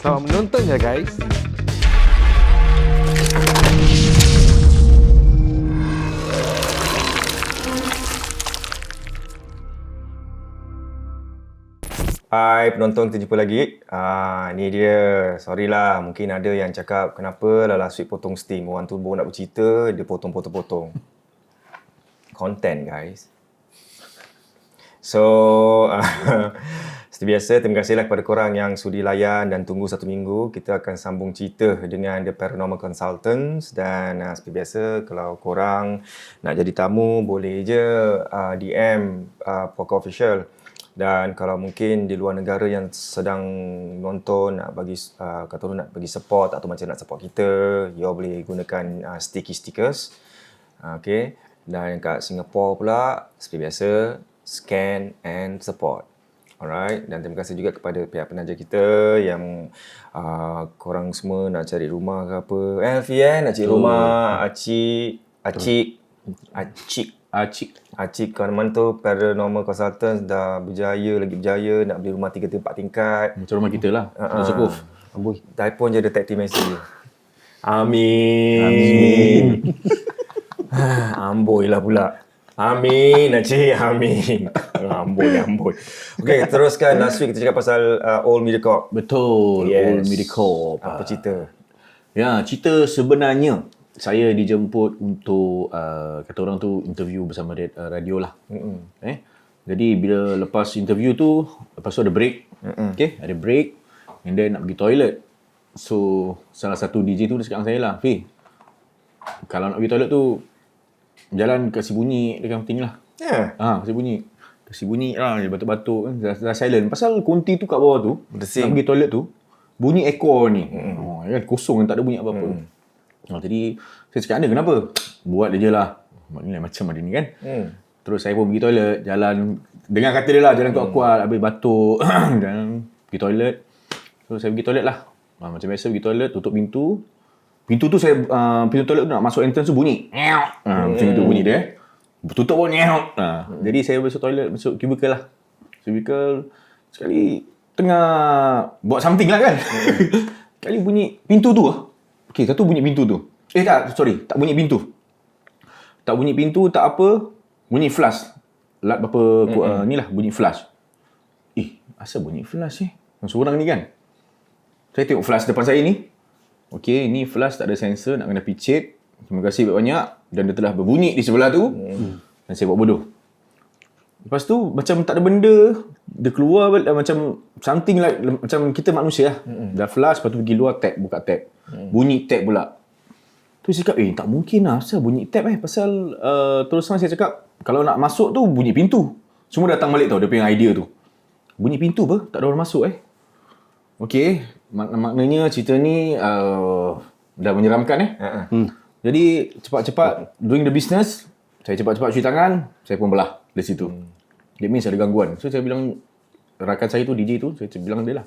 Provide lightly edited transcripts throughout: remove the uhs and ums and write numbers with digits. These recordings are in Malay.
Selamat menonton ya guys. Hai penonton, kita jumpa lagi. Ni dia. Sorry lah, mungkin ada yang cakap kenapa lah last week potong steam. Orang tu baru nak bercerita, dia potong. Content guys. So, seperti biasa, terima kasihlah kepada korang yang sudi layan dan tunggu 1 minggu. Kita akan sambung cerita dengan The Paranormal Consultants. Dan seperti biasa, kalau korang nak jadi tamu, boleh je DM Poker Official. Dan kalau mungkin di luar negara yang sedang nonton, nak bagi kata orang nak bagi support atau macam nak support kita, you all boleh gunakan sticky stickers. Okay. Dan kat Singapore pula, seperti biasa, scan and support. Alright. Dan terima kasih juga kepada pihak penaja kita yang korang semua nak cari rumah ke apa. Alfie nak cari rumah. Acik kawan tu Paranormal Consultants dah lagi berjaya nak beli rumah 3-4 tingkat. Macam rumah kita lah. Syukur. Amboi. Telefon je detektif mesej. Amin. Amboi lah pula. Amin, Acik. Amin. Amboi. Okay, teruskan. Last week kita cakap pasal Old Mediacorp. Betul. Yes. Old Mediacorp. Apa cerita? Ya, cerita sebenarnya saya dijemput untuk kata orang tu interview bersama radio lah. Jadi bila lepas interview tu, lepas tu ada break. Okay, ada break and then nak pergi toilet. So salah satu DJ tu dia cakap dengan saya lah, "Fi, kalau nak pergi toilet tu jalan kasi bunyi dekat penting lah." Ya. Kasi bunyi lah, dia batuk-batuk kan, dah silent. Pasal konti tu kat bawah tu, Berdesing. nak pergi toilet tu, bunyi ekor ni. Kan kosong, tak ada bunyi apa-apa. Jadi saya cakap, "Anda kenapa?" "Buat je lah." Maknanya macam ada ni kan. Terus saya pun pergi toilet, jalan dengar kata dia lah, jalan kuat-kuat, habis batuk dan pergi toilet. So saya pergi toilet lah. Macam biasa pergi toilet, tutup pintu. Pintu tu saya pintu toilet tu nak masuk entrance tu bunyi. Macam itu bunyi dia. Tutup pun jadi saya masuk toilet, masuk cubicle lah. Cubicle sekali tengah buat something lah kan. Sekali bunyi pintu tu lah. Okey, satu bunyi pintu tu. Tak bunyi pintu. Tak bunyi pintu, tak apa. Bunyi flash. Lat berapa ni lah, bunyi flash. Asal bunyi flash seorang ni kan. Saya tengok flash depan saya ni. Okey, ni flash tak ada sensor, nak kena picit. Terima kasih banyak. Dan dia telah berbunyi di sebelah tu. Dan saya buat bodoh. Lepas tu, macam tak ada benda. Dia keluar macam something like, macam kita manusia lah. Dah flash, lepas tu pergi luar, buka tab. Bunyi tab pula. Tu saya cakap, tak mungkin lah. Asal bunyi tab Pasal terus terang saya cakap, kalau nak masuk tu, bunyi pintu. Semua datang balik tau, dia punya idea tu. Bunyi pintu apa? Tak ada orang masuk Okey, maknanya cerita ni dah menyeramkan Jadi cepat-cepat doing the business, saya cepat-cepat cuci tangan, saya pun belah dari situ. That means ada gangguan. So saya bilang rakan saya tu, DJ tu, saya bilang dia lah,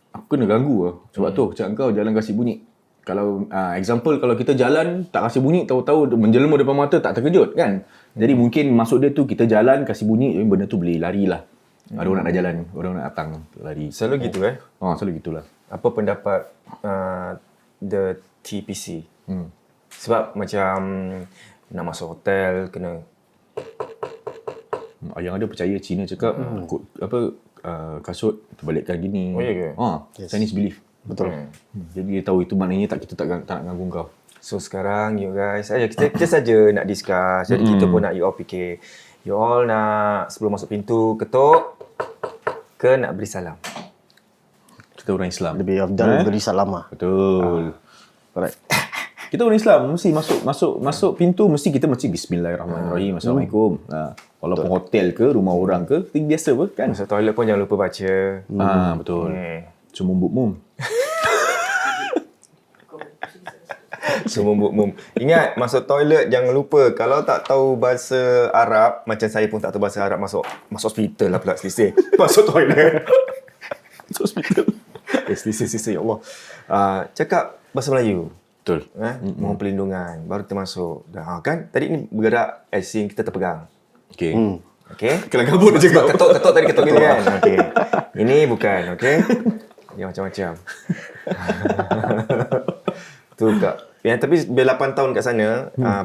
aku kena ganggu sebab tu cakap kau jalan kasih bunyi. Kalau example, kalau kita jalan tak kasih bunyi, tahu-tahu menjelma depan mata, tak terkejut kan. Jadi mungkin maksud dia tu kita jalan kasih bunyi, benda tu boleh lari lah. Ada orang nak jalan, orang nak datang lari. Selalu gitu Selalu gitulah. Apa pendapat the TPC? Sebab macam nak masuk hotel kena yang ada percaya Cina cakap kasut terbalikkan gini. Oh ya ke? Yes. Chinese belief. Betul. Jadi dia tahu itu maknanya kita tak nak ganggu kau. So sekarang you guys, kita saja nak discuss. Jadi kita pun nak you all fikir. You all nak sebelum masuk pintu ketuk ke nak beri salam? Kita orang Islam. Lebih afdal beri salam lah. Betul. Alright. Kita orang Islam mesti masuk pintu mesti kita bismillahirrahmanirrahim. Assalamualaikum. Walaupun hotel ke rumah orang ke, biasa apa kan. Masuk toilet pun jangan lupa baca. Betul. Cuma mum. Semua mum. Ingat masuk toilet jangan lupa, kalau tak tahu bahasa Arab, macam saya pun tak tahu bahasa Arab, masuk hospital lah pula selisih. Masuk toilet. Masuk hospital. Selisih ya Allah. Cakap bahasa Melayu. Betul. Mohon perlindungan baru kita masuk. Dah kan tadi ni bergerak asing kita terpegang. Okey. Okey. Kelang kabut dia cakap. Ketuk tadi ketuk gini kan. Okey. Ini bukan, okey. Dia macam-macam. Tu kak. Yang tapi bila 8 tahun kat sana,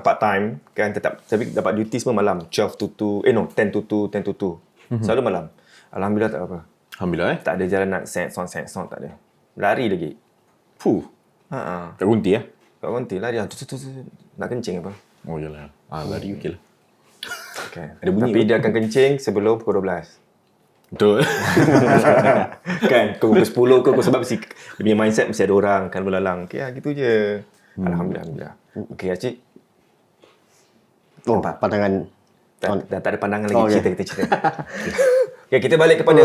part time kan tetap tapi dapat duty semua malam. 12 to 2, 10 to 2, 10 to 2. Selalu malam. Alhamdulillah tak apa. Alhamdulillah Tak ada jalan nak set sound tak ada. Lari lagi. Fuh. Ha. Tak berhenti Kat konti lari tu. Nak kencing apa? Oh yalah. Lari okey lah. Okay. Ada bunyi Tapi dia akan kencing sebelum pukul 12. Betul. Kan pukul 10 ke sebab dia punya mindset mesti ada orang kan berlalang. Okey gitu je. Alhamdulillah. Okey Acik. Oh, pandangan. Dah tak ada pandangan lagi. Oh, okay. Kita cerita. Okay, kita balik kepada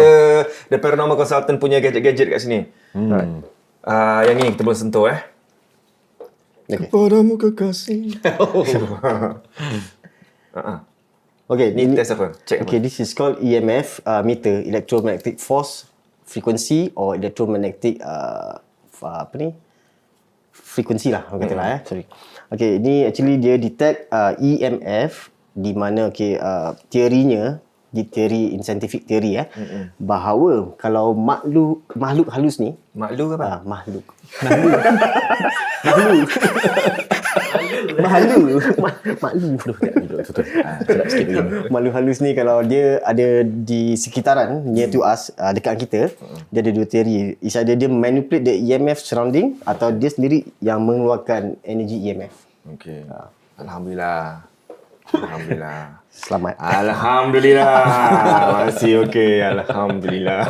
The Paranormal Consultant punya gadget-gadget kat sini. Yang ni kita boleh sentuh Okay. Kepadamu kekasih. Okay, Ni test apa? Check apa? Okay, this is called EMF meter, electromagnetic force frequency or electromagnetic apa ni? Frequency lah, orang kata lah sorry. Okay, ni actually dia detect EMF di mana teorinya, di teori in scientific theory bahawa kalau makhluk halus ni Maklum apa? makhluk Sedap sikit dulu. makhluk halus ni kalau dia ada di sekitaran near to us, dekat kita, dia ada dua teori. Is either dia manipulate the EMF surrounding atau dia sendiri yang mengeluarkan energy EMF. Okey. Alhamdulillah. Alhamdulillah. Selamat. Alhamdulillah. Masih okey. Alhamdulillah.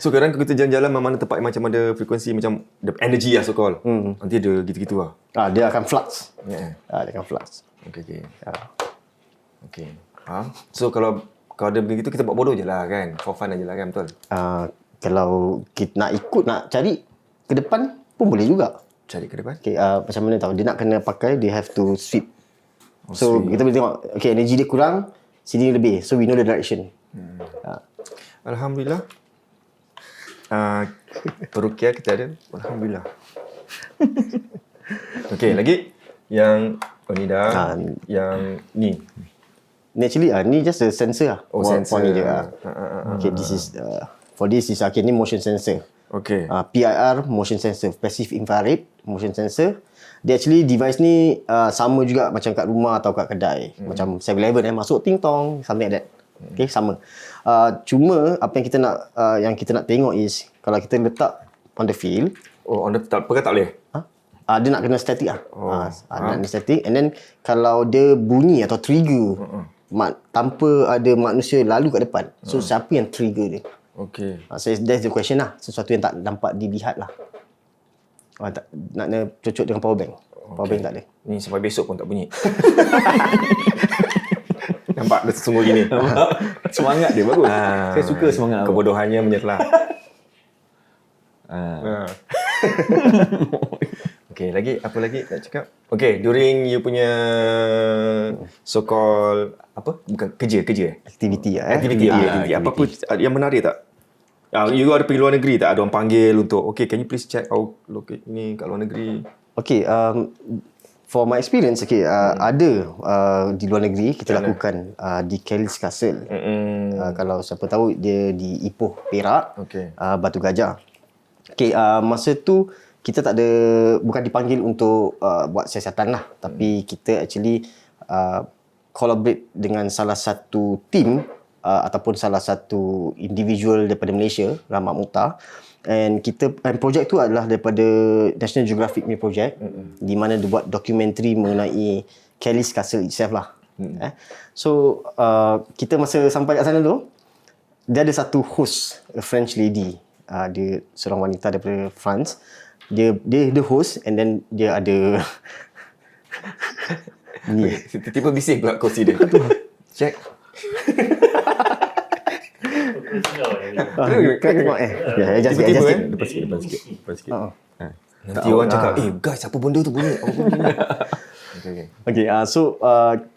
So kadang kita jalan-jalan mana tempat yang macam ada frekuensi macam the energy lah so called. Nanti ada gitu-gitu lah. Dia akan flux. Yeah. Dia akan flux. Okey. Okey. So kalau ada begitu kita buat bodoh je lah kan. For fun aje lah kan, betul? Kalau kita nak ikut, nak cari ke depan pun boleh juga. Cari ke depan. Okay, macam mana tahu? Dia nak kena pakai, they have to sweep. So sweep. kita boleh tengok, okay, energy dia kurang, sini lebih. So we know the direction. Alhamdulillah. Perukia kita ada. Alhamdulillah. Okey, lagi yang ni dah. Yang ni. Ni actually ni just a sensor lah. Sensor. For ni je. Okay, this is for this is ni motion sensor. Okey. PIR motion sensor, passive infrared motion sensor. Dia actually device ni sama juga macam kat rumah atau kat kedai. Macam 7-Eleven masuk ting tong, something like that. Okay, sama. Cuma apa yang kita nak tengok is kalau kita letak on the field. Oh, on the pegang tak boleh? Dia nak kena static lah. Nak kena static. And then kalau dia bunyi atau trigger tanpa ada manusia lalu kat depan. So siapa yang trigger dia? Okey. So that's the question lah. Sesuatu yang tak nampak dilihat lah. Nak kena cocok dengan power bank. Power bank tak ada. Ni sampai besok pun tak bunyi. Nampak dia sesungguh gini. Semangat dia bagus. Saya suka semangat. Kebodohannya menyerlah. Okey, lagi apa lagi nak cakap? Okey, during you punya so called apa? Bukan kerja. Activity lah. Aktiviti. Apa-apa yang menarik tak? You ada pergi luar negeri tak? Ada orang panggil untuk, okay, can you please check out ni kat luar negeri? Okay, for my experience, ada di luar negeri kita lakukan di Kelly's Castle. Kalau siapa tahu, dia di Ipoh, Perak, Batu Gajah. Okay, masa tu kita tak ada, bukan dipanggil untuk buat siasatan lah, tapi kita actually collaborate dengan salah satu team ataupun salah satu individual daripada Malaysia, Rahmat Muhtar. And projek tu adalah daripada National Geographic punya projek, di mana dia buat dokumentari mengenai Kelly's Castle itself lah. So kita masa sampai kat sana tu, dia ada satu host, a French lady, dia seorang wanita daripada France. Dia the host, and then dia ada ni Tiba-tiba bising pula kursi dia. Check. tengok just Tiba-tiba Depan sikit. nanti orang cakap, guys, apa benda tu bunyi? Okay, so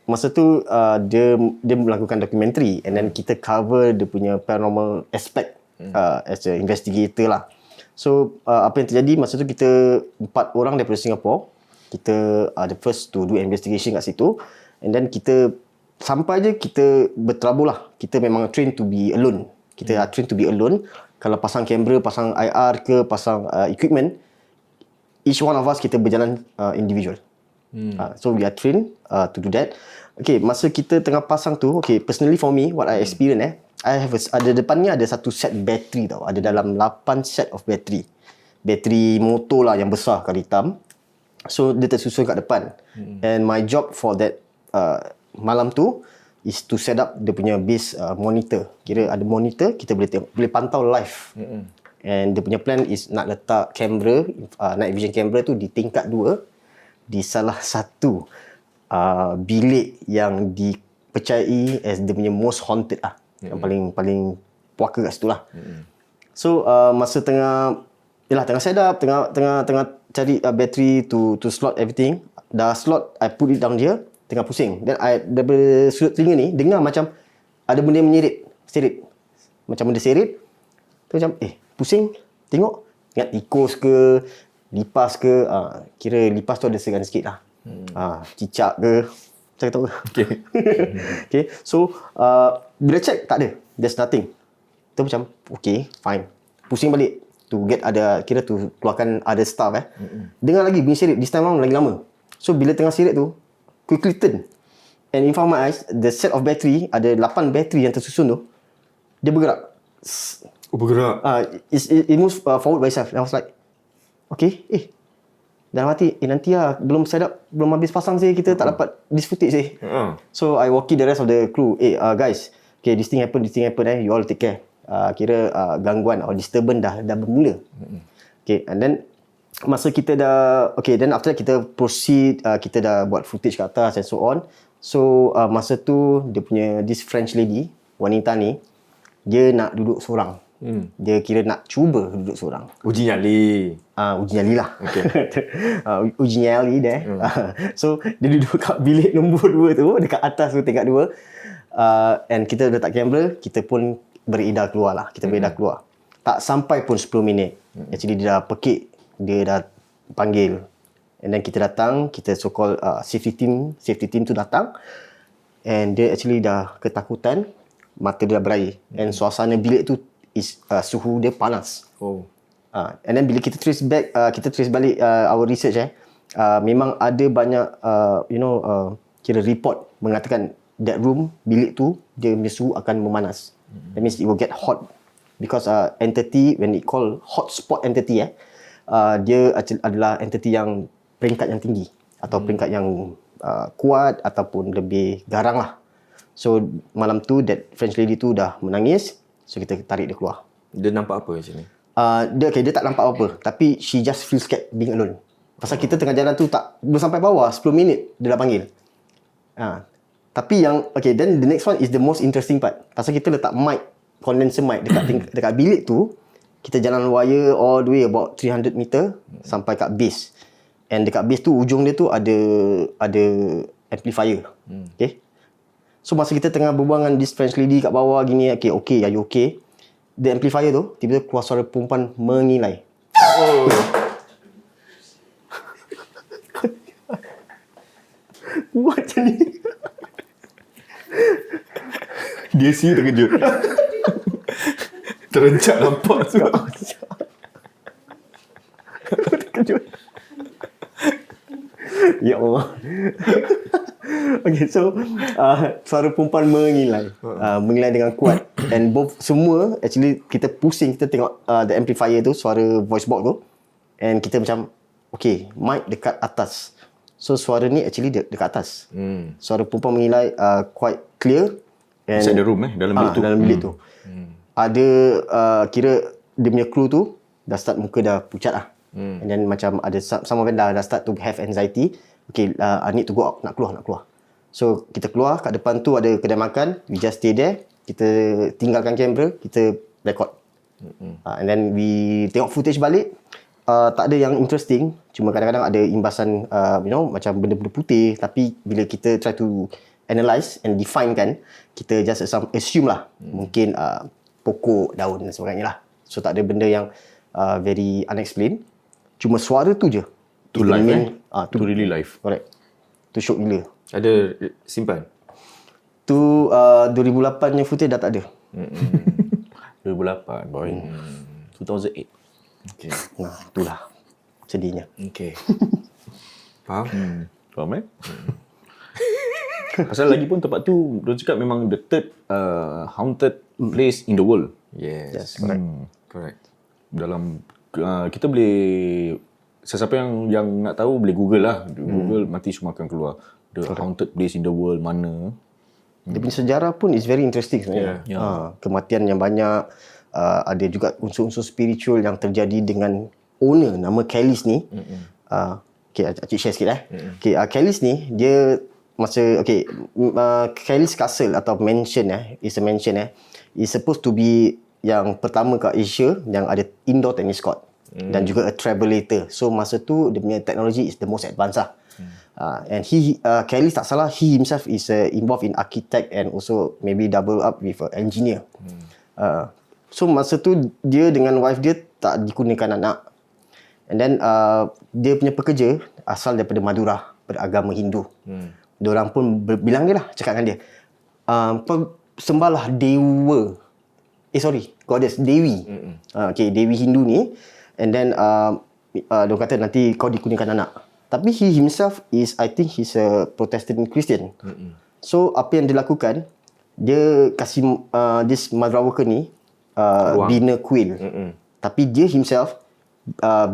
masa tu dia melakukan dokumentari, and then kita cover dia punya paranormal aspect as a investigator lah. So apa yang terjadi masa tu, kita 4 orang daripada Singapore, kita the first to do investigation kat situ, and then kita sampai je kita berterabur lah. Kita memang train to be alone. Kita are trained to be alone. Kalau pasang kamera, pasang IR ke, pasang equipment, each one of us kita berjalan individual. So we are trained to do that. Okay, masa kita tengah pasang tu, okay, personally for me, what I experience I have ada depan ni ada satu set battery tau. Ada dalam 8 set of battery. Battery motor lah yang besar kali hitam. So dia tersusun kat depan. And my job for that malam tu is to set up dia punya base monitor. Kira ada monitor, kita boleh tengok, boleh pantau live. And dia punya plan is nak letak kamera, night vision camera tu di tingkat 2 di salah satu bilik yang dipercayai as dia punya most haunted lah. Yang paling puaka kat situ lah. So masa tengah set up, tengah cari battery to slot everything. Dah slot, I put it down here, tengah pusing. Then daripada sudut telinga ni dengar macam ada benda yang serit. Macam benda serit. Tu macam pusing, tengok ingat tikus ke, lipas ke, kira lipas tu ada segan sikit lah. Cicak ke, saya tahu. Okay. So bila check tak ada, there's nothing. Tu macam okay, fine. Pusing balik to get kira tu keluarkan other stuff Dengar lagi bunyi serit, this time round lagi lama. So bila tengah serit tu, quickly turn, and in front of my eyes, the set of battery, ada 8 battery yang tersusun tu, dia bergerak. Bergerak. It moves forward by itself. And I was like, okay, dalam hati, nanti lah, belum set up, belum habis pasang kita tak dapat this footage So I walkie the rest of the crew, guys, okay, this thing happen, you all take care. Kira gangguan or disturbance dah bermula. Okay, and then masa kita dah, okay, then after that kita proceed, kita dah buat footage kat atas and so on. So masa tu dia punya this French lady, wanita ni, dia nak duduk seorang. Dia kira nak cuba duduk seorang. Uji nyali. Uji nyali lah. Okay. Uji nyali deh. So dia duduk kat bilik nombor 2 tu, dekat atas tu tingkat 2. And kita letak kamera, kita pun beredar keluar lah. Kita beredar keluar. Tak sampai pun 10 minit. Actually dia dah pekik, dia dah panggil. And then kita datang, kita so called safety team tu datang. And dia actually dah ketakutan, mata dia dah berair. And suasana bilik tu suhu dia panas. And then bila kita trace balik our research memang ada banyak kira report mengatakan that room, bilik tu, dia punya suhu akan memanas. That means it will get hot because entity, when it call hotspot entity dia adalah entity yang peringkat yang tinggi atau peringkat yang kuat ataupun lebih garang lah. So malam tu that French lady tu dah menangis. So kita tarik dia keluar. Dia nampak apa macam ni? Dia tak nampak apa, tapi she just feel scared being alone. Pasal kita tengah jalan tu belum sampai bawah 10 minit dia dah panggil. Tapi yang then the next one is the most interesting part. Pasal kita letak mic, condenser mic dekat bilik tu, kita jalan wire all the way about 300 meter sampai kat base. And dekat base tu ujung dia tu ada amplifier. Okay. So masa kita tengah berbual dengan this French lady kat bawah gini, are you okay? The amplifier tu tiba-tiba keluar suara perempuan mengilai. Buat macam ni. Dia terkejut. Terencak nampak tu. Terkejut. Ya Allah. Okay, so suara perempuan mengilai dengan kuat. And both semua actually kita pusing, kita tengok the amplifier tu, suara voice box tu, and kita macam okay, mic dekat atas. So suara ni actually dekat atas. Suara perempuan mengilai quite clear. And inside the room dalam bilik tu. Dalam bilik tu. Ada kira dia punya crew tu dah start muka dah pucat lah. And then macam ada some of them dah start to have anxiety. Okay, I need to go out, nak keluar. So kita keluar, kat depan tu ada kedai makan, we just stay there. Kita tinggalkan kamera, kita record. And then we tengok footage balik. Tak ada yang interesting, cuma kadang-kadang ada imbasan macam benda-benda putih. Tapi bila kita try to analyse and define kan, kita just assume lah. Mungkin pokok, daun dan sebagainya lah. So tak ada benda yang very unexplained. Cuma suara tu je. Tu live tu really live. Correct. Tu shock gila. Ada simpan? Tu 2008 punya footage dah tak ada. 2008 boy. 2008. Okay. Nah, itulah sedihnya. Okay. Faham? Faham Pasal lagi pun tempat tu dia cakap memang the third haunted place in the world. Yes. Correct. Dalam kita boleh, sesiapa yang nak tahu boleh Google lah. Google nanti semua akan keluar the haunted place in the world mana. Dia punya sejarah pun is very interesting sebenarnya. Kematian yang banyak, ada juga unsur-unsur spiritual yang terjadi dengan owner nama Kelly's ni. Okay, Cik share sikit Okay, Kelly's ni dia masa Kelly's Castle atau mansion is a mansion is supposed to be yang pertama kat Asia yang ada indoor tennis court dan juga a travelator. So masa tu dia punya teknologi is the most advanced lah. And Kelly tak salah, he himself is involved in architect and also maybe double up with engineer. So masa tu dia dengan wife dia tak dikurniakan anak. And then dia punya pekerja asal daripada Madura, beragama Hindu. Diorang pun bilang dia lah, cakap dengan dia, sembahlah dewa, goddess, Dewi. Okay, Dewi Hindu ni. And then dia kata nanti kau dikurniakan anak. Tapi he himself is, I think he's a Protestant Christian. So apa yang dia lakukan, dia kasih this mother worker ni bina kuil. Tapi dia himself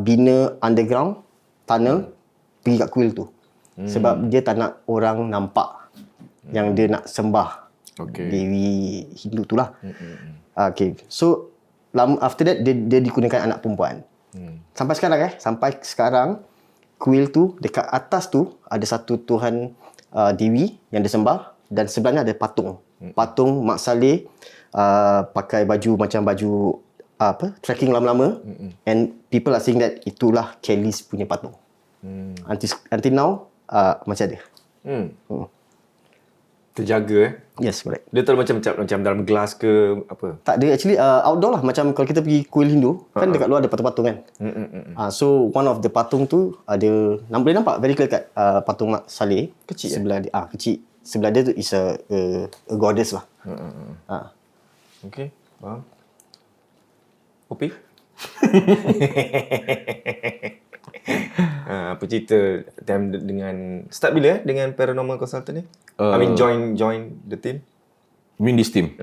bina underground tunnel pergi kat kuil tu. Sebab dia tak nak orang nampak yang dia nak sembah Dewi Hindu tu lah. Okay. So after that dia dikurniakan anak perempuan. Sampai sekarang kuil tu dekat atas tu ada satu Tuhan Dewi yang disembah dan sebelahnya ada patung. Patung Mak Saleh pakai baju macam baju trekking lama-lama, and people are saying that itulah Kelly's punya patung. Until now masih ada. Terjaga Yes, correct. Dia terlalu macam dalam gelas ke apa? Tak, dia actually outdoor lah. Macam kalau kita pergi kuil Hindu, kan dekat luar ada patung-patung kan. So one of the patung tu ada, boleh nampak very clear kat patung Mak Saleh. Kecil sebelah dia, kecil. Sebelah dia tu is a goddess lah. Okay, faham. Kopi? Apa cerita time dengan start bila dengan paranormal consultant ni? I mean join the team. You mean this team?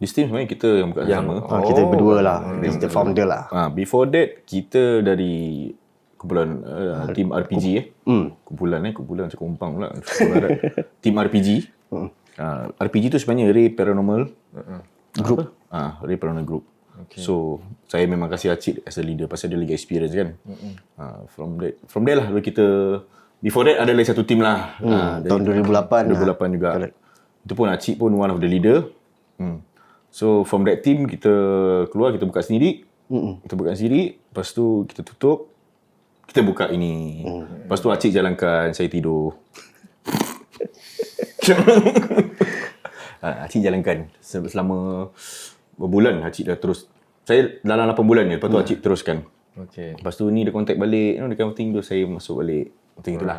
This team sebenarnya kita yang buka sama. Kita berdua lah. He's the founder lah. Before that kita dari kumpulan team RPG kumpulan macam kompang pula. Team RPG. RPG tu sebenarnya Ray Paranormal Group. Ray Paranormal Group. Okay. So saya memang kasih Acik as a leader pasal dia lagi experience kan. From there lah kita, before that ada lagi satu team lah. Tahun 2008 juga. Correct. Itu pun Acik pun one of the leader. So from that team kita keluar, kita buka sendiri. Kita buka sendiri, lepas tu kita tutup, kita buka ini. Lepas tu Acik jalankan, saya tidur. Acik jalankan selama berbulan. Acik dah terus, saya dalam 8 bulan je. Lepas tu Acik teruskan. Lepas tu ni dia contact balik, dia kind of thing tu, saya masuk balik. Macam itulah.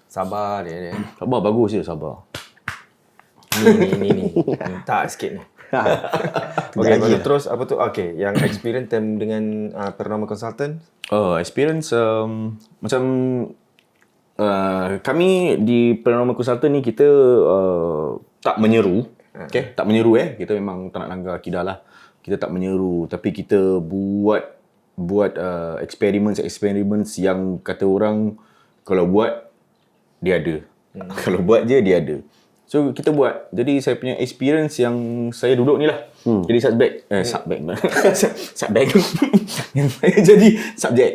Sabar dia. Sabar, bagus je sabar. Ni. Tak sikit ni. Okay, terus apa tu? Okay, yang experience time dengan paranormal consultant? Experience macam kami di paranormal consultant ni kita tak menyeru. Okay, tak menyeru kita memang tak nak langgar akidah lah. Kita tak menyeru, tapi kita buat experiments yang kata orang kalau buat dia ada. Kalau buat je dia ada. So kita buat. Jadi saya punya experience yang saya duduk ni lah. Jadi subjek. Yang saya jadi subjek.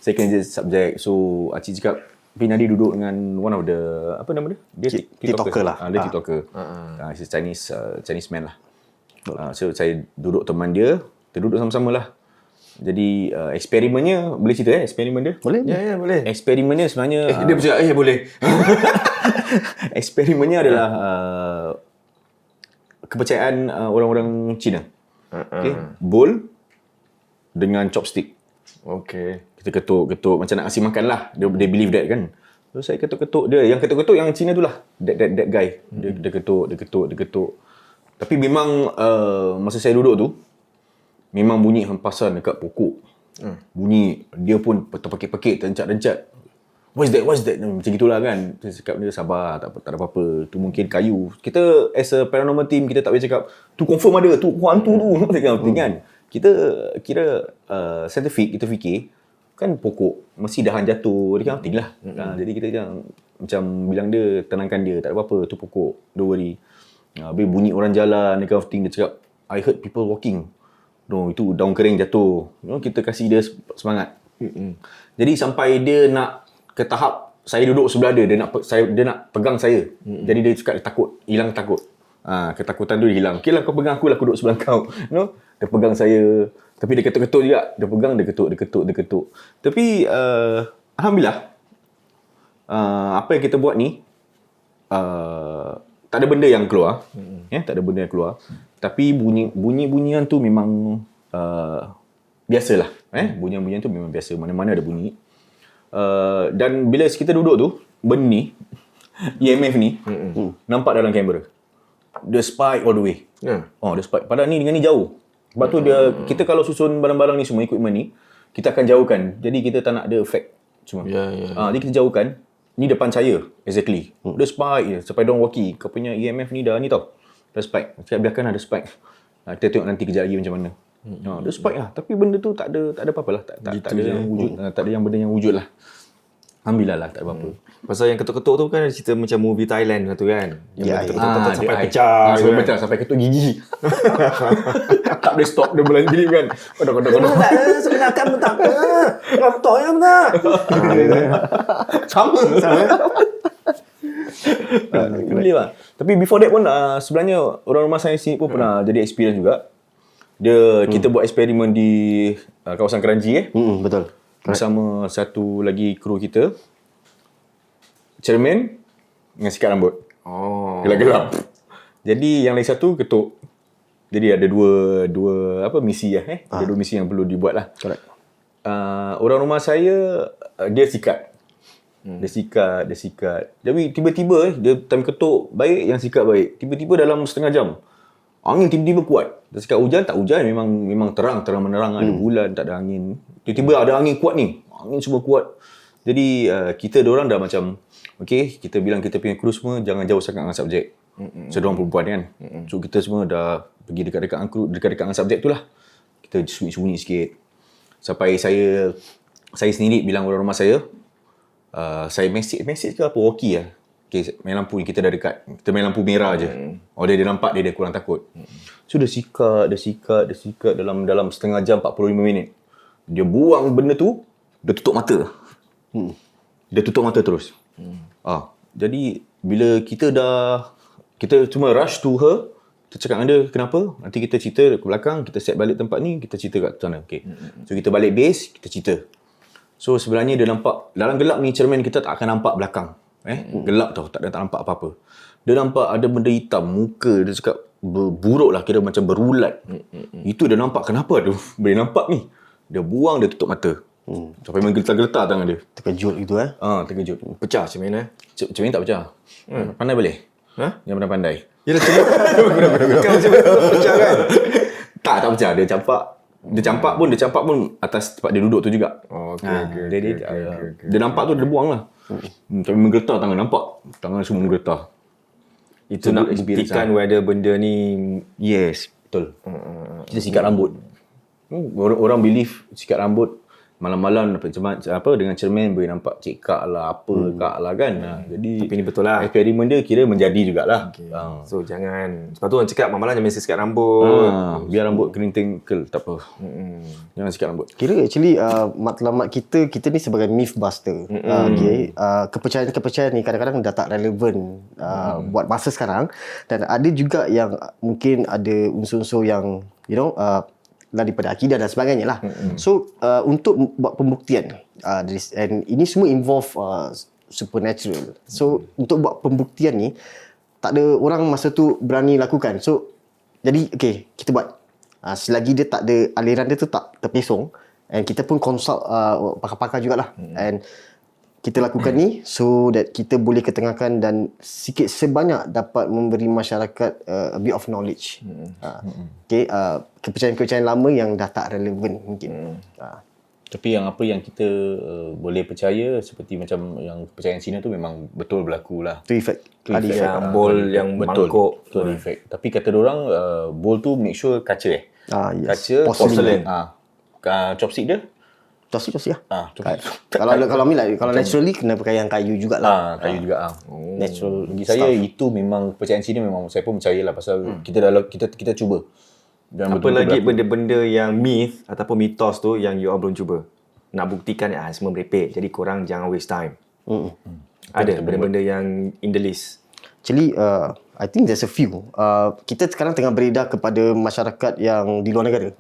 Saya kena jadi subjek. So Acik cakap, Nadi duduk dengan one of the, apa nama dia? Dia TikToker lah. Dia TikToker. He's Chinese man lah. So saya duduk teman dia. Kita duduk sama-sama lah. Jadi eksperimennya, boleh cerita eksperimen dia? Boleh? Ya, boleh. Eksperimennya sebenarnya dia bercakap boleh. Eksperimennya adalah kepercayaan orang-orang Cina. Okay? Bowl dengan chopstick. Okay. Kita ketuk macam nak kasih makan lah. Dia believe that kan. So saya ketuk dia. Yang ketuk yang Cina tu lah. That guy. Dia ketuk. Tapi memang masa saya duduk tu, memang bunyi hempasan dekat pokok. Bunyi, dia pun terpekik-pekik, terencat-rencat. What's that? Macam gitulah kan. Saya cakap dia sabar, tak ada apa-apa. Tu mungkin kayu. Kita as a paranormal team, kita tak boleh cakap, tu confirm ada, tu hantu tu. Kan? Kita kira scientific, kita fikir, kan pokok, mesti dahan jatuh, dia kan lah. Jadi kita jangan macam bilang dia, tenangkan dia, tak ada apa-apa, tu pokok, don't worry. Habis bunyi orang jalan, that kind of thing, dia cakap, I heard people walking. No, itu daun kering jatuh. Kita kasih dia semangat. Jadi sampai dia nak ke tahap saya duduk sebelah dia nak pegang saya. Jadi dia cakap dia takut, hilang takut. Ketakutan tu hilang. Okay lah, kau pegang aku lah, aku duduk sebelah kau. Dia pegang saya. Tapi dia ketuk-ketuk juga. Dia pegang, dia ketuk. Tapi alhamdulillah, apa yang kita buat ni, tak ada benda yang keluar. Tak ada benda yang keluar. Tapi bunyi-bunyian tu memang biasalah. Bunyian-bunyian tu memang biasa. Mana-mana ada bunyi. Dan bila kita duduk tu, benda ni, EMF ni, nampak dalam kamera. Dia spike all the way. Dia spike. Padahal ni dengan ni jauh. Sebab tu kita kalau susun barang-barang ni semua, equipment ni, kita akan jauhkan. Jadi kita tak nak ada effect semua. Jadi kita jauhkan. Ni depan saya, exactly. Dia spike je. Sampai don't walkie. Kau punya EMF ni dah ni tau. Dah spike. Saya biarkan ada spike. Kita tengok nanti kejap lagi macam mana. Dia spike lah. Tapi benda tu tak ada apa-apa lah. Tak ada yang wujud. Tak ada yang benda yang wujud lah. Alhamdulillah lah, tak ada apa-apa. Pasal yang ketuk-ketuk tu kan cerita macam movie Thailand tu kan. Ya, ketuk-ketuk sampai pecah. Sampai pecah, sampai ketuk gigi. Tak boleh stop, dia bulan gini kan. Kodok. Sebenarnya kan tak apa. Ketuk yang benar. Sama. Boleh lah. Tapi before that pun sebenarnya orang rumah saya sini pun pernah jadi experience juga. Kita buat eksperimen di kawasan Kranji Betul. bersama satu lagi kru kita, cermin dengan sikat rambut. Gelap-gelap. Jadi yang lain satu ketuk. Jadi ada dua misi lah. Ada dua misi yang perlu dibuat lah. Correct. Orang rumah saya dia sikat. Dia sikat. Jadi tiba-tiba dia time ketuk baik, yang sikat baik. Tiba-tiba dalam setengah jam, angin tiba-tiba kuat. Dia cakap hujan, tak hujan, memang terang menerang, ada bulan, tak ada angin. Tiba-tiba ada angin kuat ni. Angin semua kuat. Jadi kita diorang dah macam, okay, kita bilang kita punya kru semua jangan jauh sangat dengan subjek. So diorang perempuan kan. So kita semua dah pergi dekat-dekat dengan subjek tu lah. Kita sunyi-sunyi sikit. Sampai saya sendiri bilang orang rumah saya, saya message ke apa, walkie lah. Okay, main lampu ni, kita dah dekat. Kita main lampu merah je. Dia nampak, dia kurang takut. So dia sikat dalam setengah jam, 45 minit. Dia buang benda tu, dia tutup mata. Dia tutup mata terus. Jadi bila kita cuma rush to her, kita cakap dengan dia, kenapa? Nanti kita cerita ke belakang, kita set balik tempat ni, kita cerita kat sana. Okay. So kita balik base, kita cerita. So sebenarnya dia nampak, dalam gelap ni cermin kita tak akan nampak belakang. Gelap tau, tak nampak apa-apa. Dia nampak ada benda hitam, muka dia cakap buruk lah, kira macam berulat. Itu dia nampak, kenapa tu boleh nampak ni? Dia buang, dia tutup mata. Sampai menggetar-getar tangan dia. Terkejut gitu Terkejut. Pecah cermin Cermin tak pecah. Pandai boleh? Yang pandai. Yelah cermin. Kan macam pecah kan? Tak pecah. Dia campak pun atas tempat dia duduk tu juga. Dia nampak tu, dia buang lah. Sampai menggetar tangan, nampak tangan semua menggetar. Itu nak buktikan whether benda ni. Yes, betul. Kita sikat rambut. Orang believe sikat rambut malam-malam dengan cermin boleh nampak cekak lah, apa kak lah kan. Jadi tapi ni betul lah. Eksperimen dia kira menjadi jugalah. So jangan, sebab tu orang cakap malam-malam jangan sikat rambut. Biar rambut kerinting tak apa. Jangan sikat rambut. Kira actually matlamat kita ni sebagai myth buster. Kepercayaan ni kadang-kadang dah tak relevan buat masa sekarang, dan ada juga yang mungkin ada unsur-unsur yang daripada akidah dan sebagainya lah. So untuk buat pembuktian and ini semua involve supernatural. So untuk buat pembuktian ni tak ada orang masa tu berani lakukan. So jadi kita buat selagi dia tak ada, aliran dia tu tak terpesong, and kita pun consult pakar-pakar jugalah. And kita lakukan ni so that kita boleh ketengahkan dan sikit sebanyak dapat memberi masyarakat a bit of knowledge. Okay, kepercayaan-kepercayaan lama yang dah tak relevan mungkin. Tapi yang apa yang kita boleh percaya seperti macam yang kepercayaan Cina tu memang betul berlaku lah. Tu efek. Efek yang bol yang betul, mangkuk. Betul efek. Tapi kata diorang bowl tu make sure kaca Yes. Kaca, Porcelain. Chopstick dia? Chopstick lah. Chopstick. Kalau naturally kena pakai yang kayu jugalah. Kayu juga. Natural Bagi saya itu memang kepercayaan Cina memang saya pun percayalah pasal kita cuba. Dan Apa lagi benda-benda yang myth ataupun mitos tu yang you all belum cuba? Nak buktikan semua merepek. Jadi korang jangan waste time. Ada benda-benda yang in the list. Actually, I think there's a few. Kita sekarang tengah beredar kepada masyarakat yang di luar negara.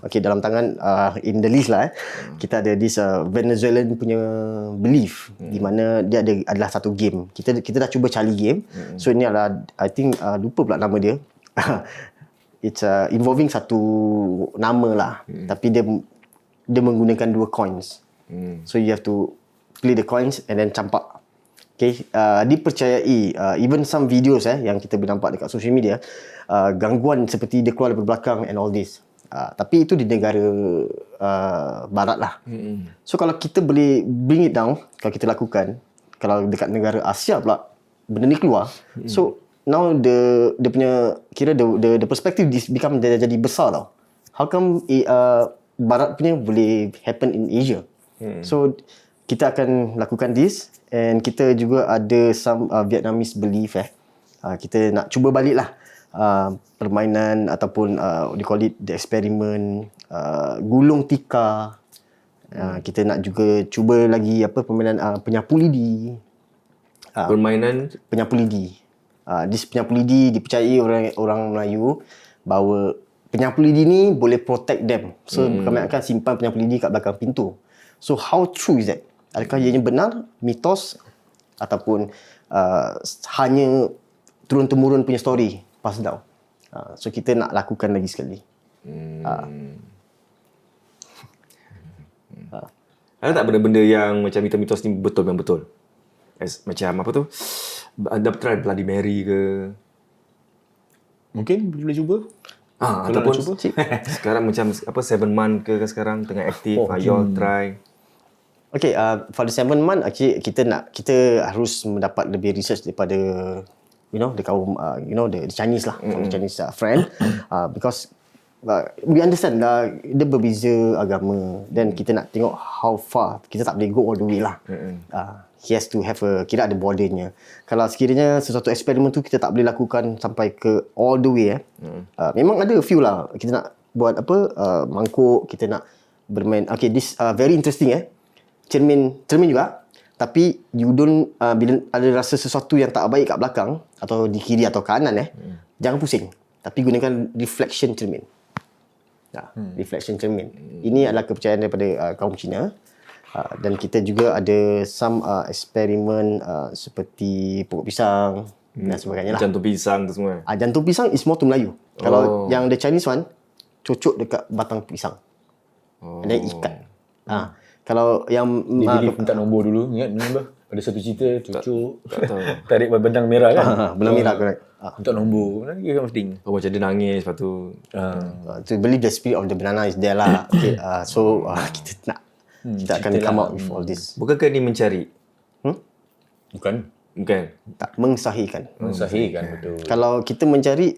Okay, dalam tangan in the list lah. Kita ada this Venezuelan punya belief di mana dia adalah satu game. Kita dah cuba Charlie game. So ini adalah, I think lupa pula nama dia. It's involving satu nama lah. Tapi dia menggunakan 2 coins. So you have to play the coins and then campak. Okay, dipercayai even some videos yang kita boleh nampak dekat social media, gangguan seperti dia keluar daripada belakang and all this. Tapi itu di negara barat lah. So kalau kita boleh bring it down, kalau kita lakukan, kalau dekat negara Asia pula benda ni keluar, so now dia punya kira the perspective become jadi besar tau. How come barat punya boleh happen in Asia? So kita akan lakukan this, and kita juga ada some Vietnamese belief kita nak cuba balik lah permainan ataupun what do you call it, the experiment, gulung tikar. Kita nak juga cuba lagi permainan penyapu lidi. Permainan Penyapu lidi. This penyapu lidi dipercayai orang Melayu bahawa penyapu lidi ni boleh protect them. So kami akan simpan penyapu lidi kat belakang pintu. So how true is that? Adakah ianya benar, mitos ataupun hanya turun-temurun punya story, pass down. So kita nak lakukan lagi sekali. Ada tak benda-benda yang macam mitos-mitos ni betul memang betul? Macam apa tu? Anda try Bloody Mary ke? Mungkin boleh cuba. Ataupun sekarang macam apa 7 month ke sekarang tengah aktif. You all try. Okay, for the 7 month actually kita harus mendapat lebih research daripada the kaum the Chinese lah, from the Chinese friend, because we understand dia berbeza agama, dan kita nak tengok how far, kita tak boleh go all the way lah. He has to have kira ada bordernya. Kalau sekiranya sesuatu eksperimen tu kita tak boleh lakukan sampai ke all the way memang ada few lah. Kita nak buat mangkuk, kita nak bermain, okay, this very interesting cermin juga, tapi you don't bila ada rasa sesuatu yang tak baik kat belakang atau di kiri atau kanan jangan pusing, tapi gunakan reflection cermin. Reflection cermin. Ini adalah kepercayaan daripada kaum Cina. Dan kita juga ada some eksperimen seperti pokok pisang dan sebagainya lah. Jantung pisang tu semua. Jantung pisang is more to Melayu. Kalau yang the Chinese one, cocok dekat batang pisang. And then ikat. Kalau yang Dia minta nombor dulu. Ingat nombor? Ada satu cerita cucuk tarik benang merah kan? benang merah, correct. Minta nombor. Lagi kan penting. Macam dia nangis lepas tu. To believe the spirit of the banana is there lah. Okay, so kita nak kita akan come out with all this. Bukankah ni mencari? Bukan. Tak, mensahihkan. Mensahihkan, betul. Kalau kita mencari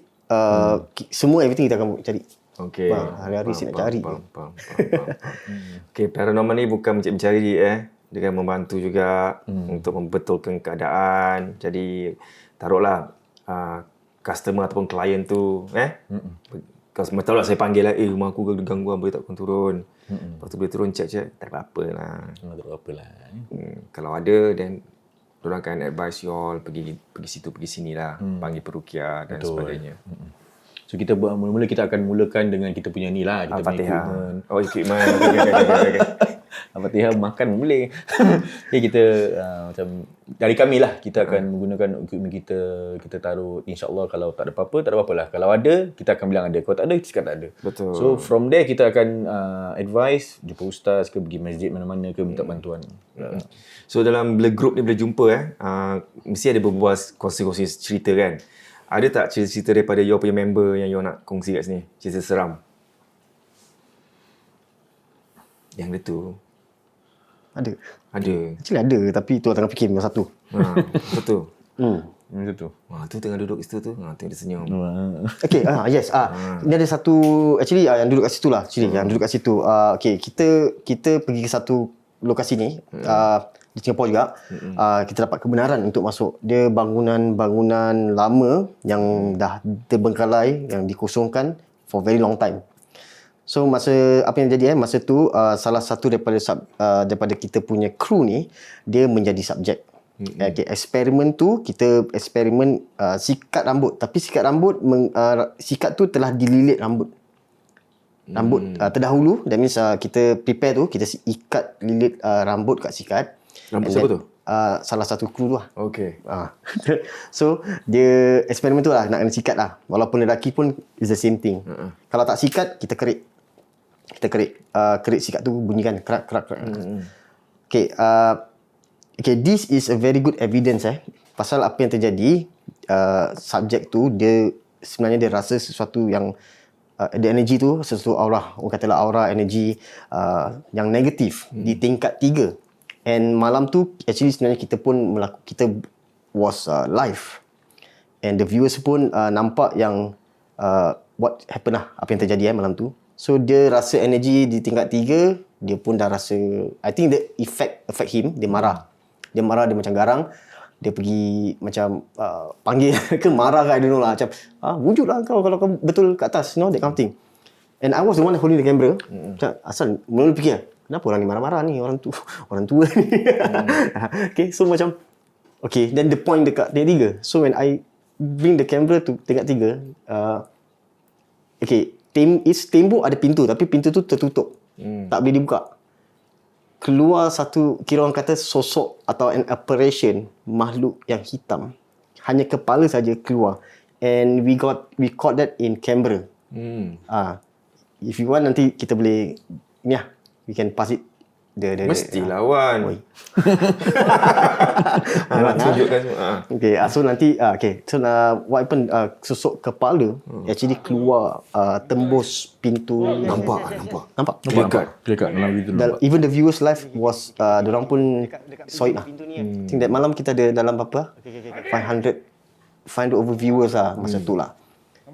semua everything kita akan cari. Okey. Hari-hari saya nak cari. Faham. Okey, paranormal ni bukan mencari dia kan membantu juga untuk membetulkan keadaan. Jadi taruhlah customer ataupun klien tu kalau betul lah saya panggil rumah aku gangguan, boleh tak kau turun? Lepas tu boleh turun cek tak apa-apa lah. Kalau ada, then diorang akan advise you all pergi situ pergi sini lah, panggil peruqyah dan sebagainya. So kita mula-mula kita akan mulakan dengan kita punya ni lah, kita punya Al-Fatihah. equipment. Oh, equipment. Okay. Al-Fatihah makan pun boleh. Jadi kita macam dari kami lah, kita akan menggunakan equipment kita taruh, insya-Allah kalau tak ada apa-apa, tak ada apa-apa lah. Kalau ada, kita akan bilang ada. Kalau tak ada, kita cakap tak ada. Betul. So from there kita akan advise, jumpa ustaz ke, pergi masjid mana-mana ke, minta bantuan. So dalam bila group ni bila jumpa mesti ada berbual kongsi-kongsi cerita kan. Ada tak cerita-cerita daripada you punya member yang you nak kongsi kat sini? Cerita seram. Yang dia tu. Ada. Actually ada, tapi tu tengah fikir nombor satu. Betul. Macam tu. Tu tengah duduk kat situ tu. Tengok dia senyum. Okay, yes. Ini ada satu, actually yang duduk kat situ lah. Yang duduk kat situ. Okay, kita pergi ke satu lokasi ni. Di Singapura juga. Kita dapat kebenaran untuk masuk. Dia bangunan lama yang dah terbengkalai, yang dikosongkan for very long time. So masa apa yang jadi masa tu salah satu daripada kita punya kru ni, dia menjadi subjek. Okay, eksperimen tu kita eksperimen sikat rambut, tapi sikat tu telah dililit rambut terdahulu. That means kita prepare tu, kita ikat lilit rambut kat sikat. Rambut siapa tu? Salah satu kru tu lah. Okay. So dia eksperimen tu lah, nak kena sikat lah. Walaupun lelaki pun is the same thing. Kalau tak sikat, kita kerik sikat tu bunyikan kerak. Okay, this is a very good evidence pasal apa yang terjadi. Subjek tu dia sebenarnya dia rasa sesuatu yang the energy tu, sesuatu aura, orang katalah aura energy yang negatif di tingkat 3. And malam tu actually sebenarnya kita was live, and the viewers pun nampak yang what happened lah, apa yang terjadi malam tu. So dia rasa energy di tingkat 3, dia pun dah rasa, I think the affect him. Dia marah, dia macam garang. Dia pergi macam panggil ke marah ke, I don't know lah, macam wujudlah kau kalau kau betul kat atas, that kind of thing. And I was the one holding the camera. Macam asal mula fikir, kenapa orang ni marah-marah ni, orang tua ni. Okay, so macam okay, then the point dekat tingkat 3. So when I bring the camera to tingkat 3, okay, tembok ada pintu, tapi pintu tu tertutup. Tak boleh dibuka. Keluar satu, kira orang kata sosok atau an apparition, makhluk yang hitam. Hanya kepala saja keluar. And we caught that in camera. If you want, nanti kita boleh ni lah, we can pass it. Mesti lawan. Tunjukkan semua. Okay, so nanti so what happened, sosok kepala actually keluar tembus pintu. Nampak. Dekat dalam video. Even the viewers live was diorang pun saw it lah. I think that malam kita ada dalam berapa 500 over viewers lah masa tu lah.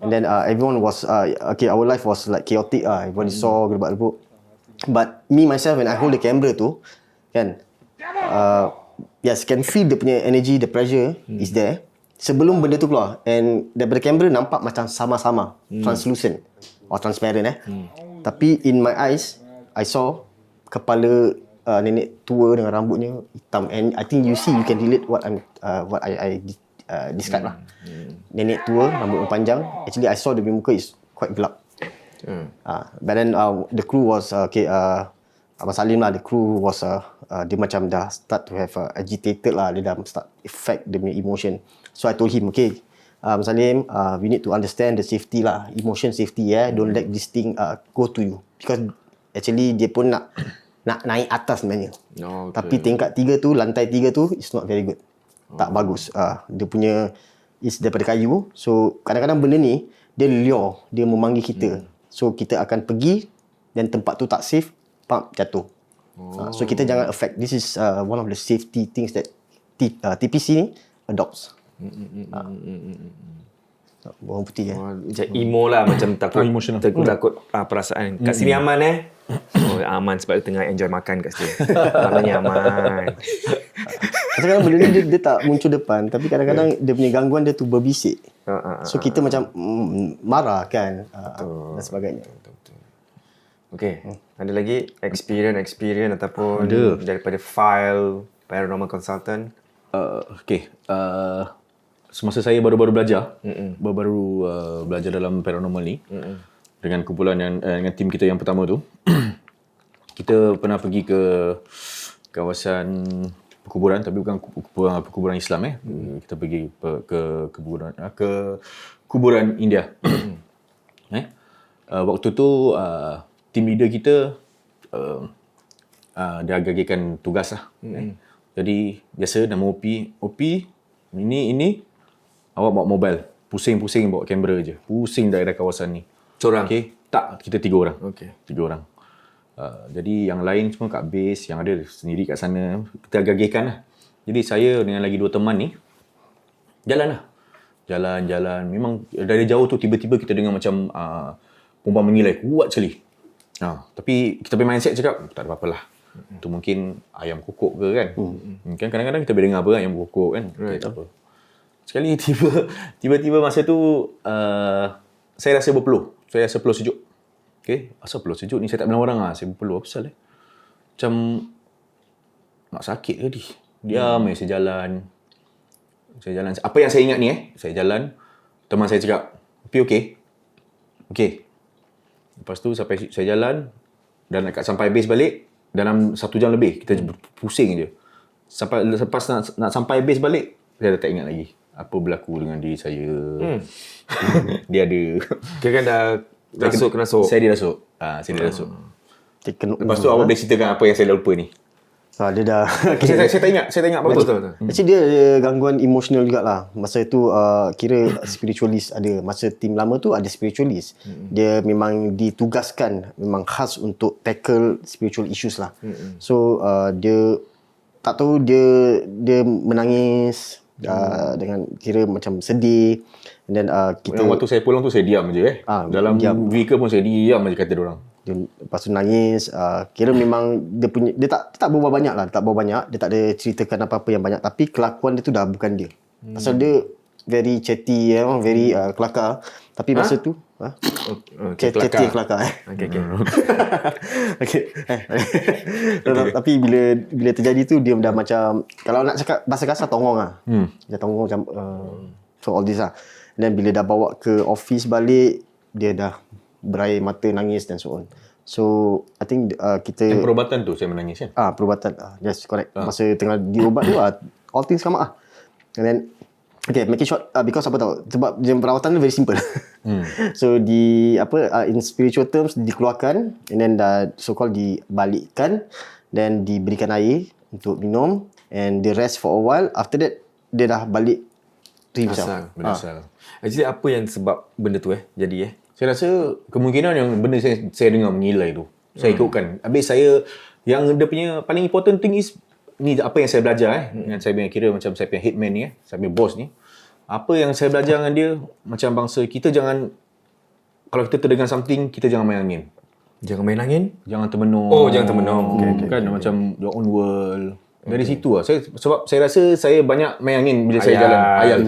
And then everyone was our life was like chaotic lah. Everybody saw gerbak-gerbuk. But me myself, when I hold the camera tu kan, yes, can feel dia punya energy, the pressure is there sebelum benda tu keluar. And daripada kamera nampak macam sama-sama translucent or transparent Tapi in my eyes, I saw kepala nenek tua dengan rambutnya hitam. And I think you can relate what I describe lah. Nenek tua, rambut panjang. Actually I saw the muka is quite gelap. But then the crew was Abang Salim lah, the crew was dia macam dah start to have agitated lah. Dia dah start affect the emotion. So I told him, okay, Abang Salim, we need to understand the safety lah, emotion safety. Don't let this thing go to you, because actually dia pun nak naik atas sebenarnya. Tapi tingkat 3 tu, lantai 3 tu is not very good. Tak bagus. Dia punya is daripada kayu. So kadang-kadang benda ni dia lure, dia memanggil kita. So kita akan pergi, dan tempat tu tak safe, jatuh. So kita jangan affect. This is one of the safety things that TPC ni adopts. Bawang putih Macam emo lah, macam takut emotional. takut perasaan. Kat sini aman aman sebab dia tengah enjoy makan kat situ. Maknanya aman. Kadang-kadang benda ni dia tak muncul depan, tapi kadang-kadang dia punya gangguan dia tu berbisik. So kita macam marah kan, dan sebagainya. Okay, ada lagi experience ataupun daripada file paranormal consultant? semasa saya baru-baru belajar, baru-baru belajar dalam paranormal ni, dengan kumpulan dengan tim kita yang pertama tu, kita pernah pergi ke kawasan perkuburan, tapi bukan perkuburan Islam Kita pergi ke kuburan India. Waktu tu tim leader kita dia agakkan tugas lah. Jadi biasa nama OP ini awak bawa mobile, pusing-pusing bawa kamera je, pusing daerah kawasan ni. Seorang? Okay. Tak, kita 3 orang. Okay. 3 orang. Jadi yang lain semua kat base, yang ada sendiri kat sana. Kita agak-agakkan lah. Jadi saya dengan lagi 2 teman ni, jalan lah. Jalan. Memang dari jauh tu tiba-tiba kita dengar macam perempuan mengilai kuat sekali. Tapi kita punya mindset cakap, tak ada apa-apalah. Itu mungkin ayam kokok ke kan. Kan kadang-kadang kita boleh dengar apa kan, ayam kokok kan. Okay, tak apa. Sekali tiba-tiba masa tu saya rasa berpeluh. Saya rasa peluh sejuk. Okay, asal peluh sejuk ni? Saya tak bilang orang saya berpeluh. Apa pasal Macam nak sakit ke ni? Diam saya jalan. Apa yang saya ingat ni saya jalan. Teman saya cakap, okay. Lepas tu saya jalan dan sampai base balik dalam 1 jam lebih. Kita pusing je. Lepas nak sampai base balik, saya dah tak ingat lagi apa berlaku dengan diri saya. Dia ada. Kira kan dah rasuk. Saya dirasuk. Saya dirasuk. Lepas tu awak boleh ceritakan apa yang saya dah lupa ni. Dia dah Saya tak ingat apa-apa. Betul. Actually dia ada gangguan emosional jugalah. Masa tu kira spiritualist ada. Masa team lama tu ada spiritualist. Dia memang ditugaskan, memang khas untuk tackle spiritual issues lah. So dia tak tahu dia menangis dengan kira macam sedih. And then kita waktu saya pulang tu saya diam je dalam vehicle pun saya diam je kata diorang. Dia lepas tu nangis, kira memang dia tak berbual banyak lah, dia tak ada ceritakan apa-apa yang banyak, tapi kelakuan dia tu dah bukan dia. Pasal dia very chatty, very kelakar, tapi masa tu chatty kelakar. Okay. Tapi bila terjadi tu dia dah macam, kalau nak cakap bahasa kasar, tongong lah. Dia tongong macam so all this lah. Dan bila dah bawa ke office balik, dia dah berair mata, nangis dan so on. So I think kita perubatan tu saya menangis kan. Perubatan. Yes, correct. Masa tengah diubat tu all things come up and then make it short, because apa tahu, sebab perawatan tu very simple. So in spiritual terms dikeluarkan and then so called dibalikkan, then diberikan air untuk minum and they rest for a while. After that dia dah balik asal. Actually apa yang sebab benda tu jadi Saya rasa kemungkinan yang benda saya dengar mengilai tu, saya ikutkan. Habis yang dia punya paling important thing is, ni apa yang saya belajar dengan saya punya kira macam saya punya headman ni saya punya boss ni. Apa yang saya belajar dengan dia, macam bangsa kita jangan, kalau kita terdengar something, kita jangan main angin. Jangan main angin? Jangan termenung. Jangan termenung. Okay. Macam your own world. Dari situ lah. Sebab saya rasa saya banyak main angin bila saya jalan. Hayal.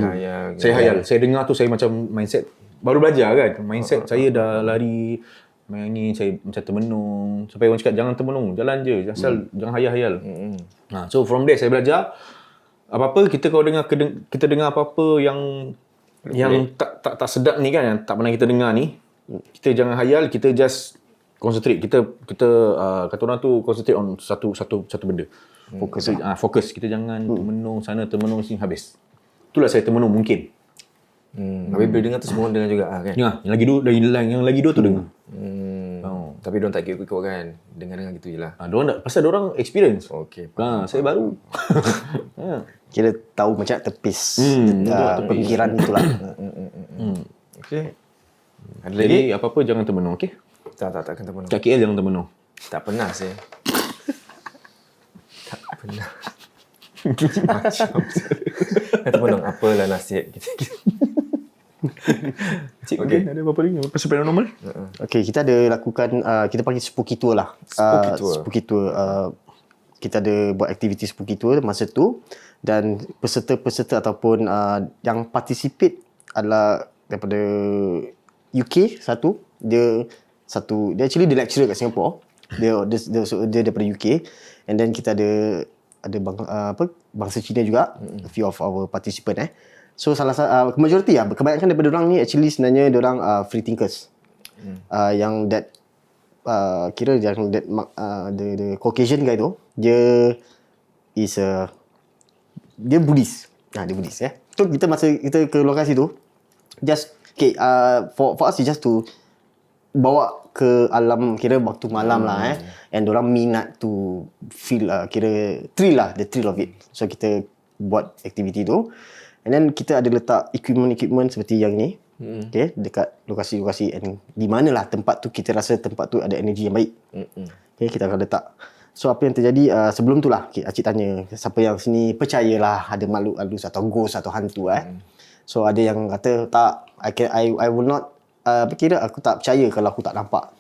Saya hayal. Saya dengar tu saya macam mindset. Baru belajar kan. Mindset saya dah lari. Main angin. Saya macam termenung. Sampai orang cakap jangan termenung. Jalan je. Asal jangan hayal-hayal. So from there saya belajar. Apa-apa kalau kita dengar apa-apa yang tak sedap ni kan. Yang tak pernah kita dengar ni. Kita jangan hayal. Kita just concentrate. Kita kata orang tu concentrate on satu benda. Fokus. Kita jangan termenung sana, termenung sini, habis. Itulah saya termenung mungkin. Habis bila dengar tu semua orang dengar juga kan? Ya, yang lagi dua tu dengar. Tapi diorang tak ikut kan? Dengar-dengar gitu je lah. Pasal diorang experience. Okay. Saya baru. Kira tahu macam tepis pemikiran itulah. Okay. Ada Jadi lagi? apa-apa jangan termenung, okey? Takkan termenung. Kat KL jangan termenung. Tak pernah saya. Tak pernah. Macam kata penuh apalah nasib kita. Cik, okay. Ada apa-apa lagi? Pasal paranormal? Okay, kita ada lakukan, kita panggil spooky tour lah. Spooky tour. Kita ada buat aktiviti spooky tour masa tu. Dan peserta-peserta ataupun yang participate adalah daripada UK satu. Dia actually dia lecturer kat Singapore. Dia daripada UK. And then kita ada bangsa Cina juga, a few of our participant So majority kebanyakan daripada orang ni actually sebenarnya orang free thinkers. Yang that kira yang that the Caucasian guy tu, dia is dia Buddhist. Dia Buddhist So masa kita ke lokasi tu, just okay, for us is just to bawa ke alam, kira waktu malam lah and dorang minat to feel kira thrill lah, the thrill of it. So kita buat aktiviti tu, and then kita ada letak equipment seperti yang ni, okay, dekat lokasi-lokasi, and di manalah tempat tu kita rasa tempat tu ada energi yang baik. Okay, kita akan letak. So apa yang terjadi sebelum tu lah, okay, Acik tanya siapa yang sini percayalah ada makhluk halus atau ghost atau hantu So ada yang kata tak, I will not kira aku tak percaya kalau aku tak nampak.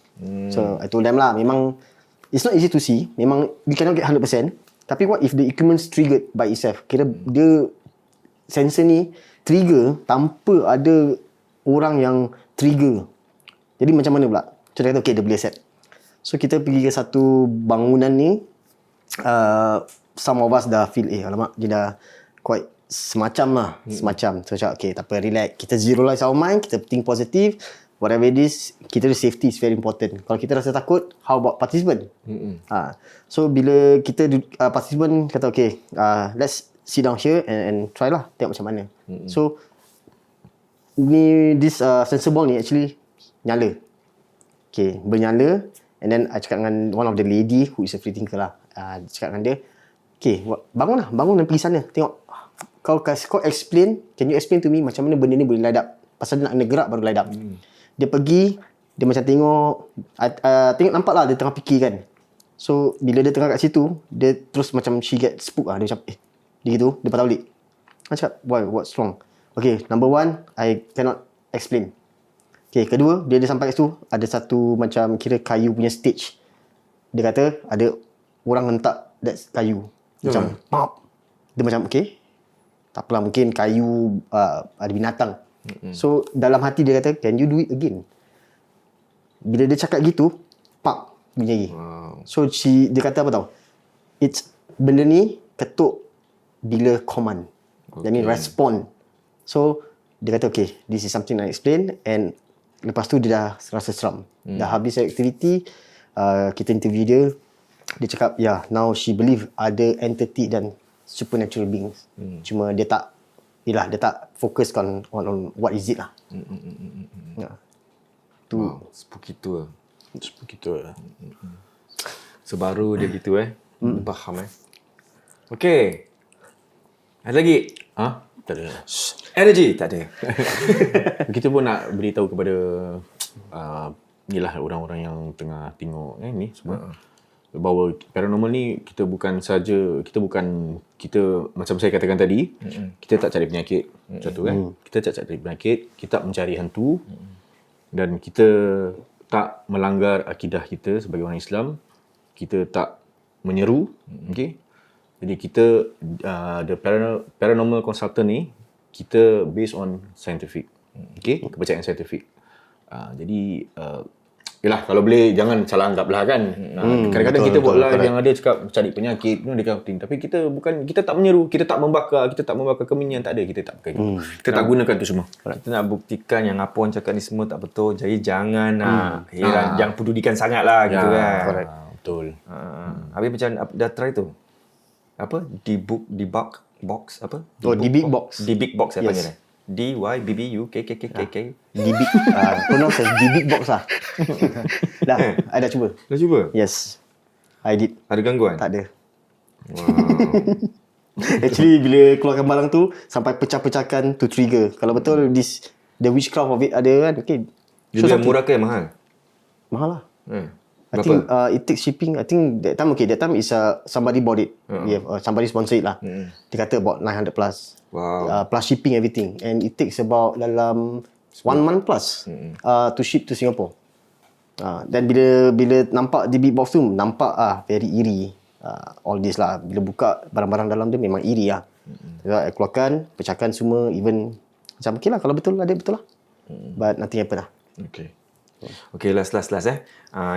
So I told them lah, memang it's not easy to see, memang we cannot get 100%. Tapi what if the equipment's triggered by itself? Kira dia sensor ni trigger tanpa ada orang yang trigger. Jadi macam mana pula? So dia kata okay, dia boleh accept. So kita pergi ke satu bangunan ni, some of us dah feel alamak, dia dah quite semacam lah, semacam. So cakap okay, tak apa, relax, kita zeroize our mind, kita think positive, whatever it is, kita safety is very important. Kalau kita rasa takut, how about participant? So bila kita participant kata okay, let's sit down here and try lah, tengok macam mana. So ni this sensor ball ni actually nyala. Okay, bernyala, and then I cakap dengan one of the lady who is a free thinker lah, cakap dengan dia, okay, bangun dan pergi sana, tengok. Kau explain, can you explain to me macam mana benda ni boleh light up? Pasal dia nak kena gerak baru light up. Dia pergi, dia macam tengok nampak lah dia tengah fikir kan. So bila dia tengah kat situ, dia terus macam she get spook lah. Dia macam dia gitu, dia patah balik. Dia cakap, why, what's wrong? Okay, number one, I cannot explain. Okay, kedua, dia sampai kat situ, ada satu macam kira kayu punya stage. Dia kata ada orang hentak that kayu. Macam pop. Dia macam okay, tak apalah, mungkin kayu ada binatang. So dalam hati dia kata, can you do it again? Bila dia cakap gitu, pak, bunyi lagi. So dia kata apa tau, benda ni ketuk bila command, dan ni respond. So dia kata okay, this is something I explain. And lepas tu dia dah rasa seram. Dah habis aktiviti, kita interview dia. Dia cakap now she believe ada entity dan supernatural beings. Cuma dia tak fokus on what is it lah. Tu spooky tu. Sebaru dia gitu faham Okay, ada lagi? Tak ada. Energy tak ada. Kita pun nak beritahu kepada inilah orang-orang yang tengah tengok ni semua, bahawa paranormal ni kita macam saya katakan tadi, kita tak cari penyakit satu kita tak cari penyakit, kita mencari hantu, dan kita tak melanggar akidah kita sebagai orang Islam, kita tak menyeru. Okay, jadi kita the paranormal consultant ni kita based on scientific, okay, kepercayaan scientific. Jadi yalah, kalau boleh jangan salah anggap lah kan. Kadang-kadang kita buat live yang ada cakap cari penyakit, dia kata, tapi kita tak menyeru, kita tak membakar kemenyan, tak ada, kita tak pakai. Kita tak gunakan tu semua. Kita nak buktikan yang apa orang cakap ni semua tak betul. Jadi jangan jangan pedulikan sangat lah gitu kan. Correct. Betul. Habis macam dah try tu? Apa? Debug box apa? Debug box. Debug box saya panggil. DYBBUKKKKK. Debug pronounce as debug box lah. Dah, I dah cuba. Dah cuba? Yes, I did. Ada gangguan? Tak ada. Wow. Actually bila keluarkan barang tu sampai pecah-pecahkan to trigger. Kalau betul the witchcraft of it ada kan. Okay. Dia so, murah ke mahal? Mahal lah. I think it takes shipping. I think that time is somebody bought it. Somebody sponsor it lah. Dia kata about 900 plus. Wow. Plus shipping everything, and it takes about dalam 1 month plus to ship to Singapore. Dan bila nampak di big box tu, nampak very eerie. All this lah. Bila buka barang-barang dalam dia memang eerie lah. Keluarkan, pecahkan semua, even macam okay lah, kalau betul ada betul lah. But nothing happen lah. Okay. Okay, last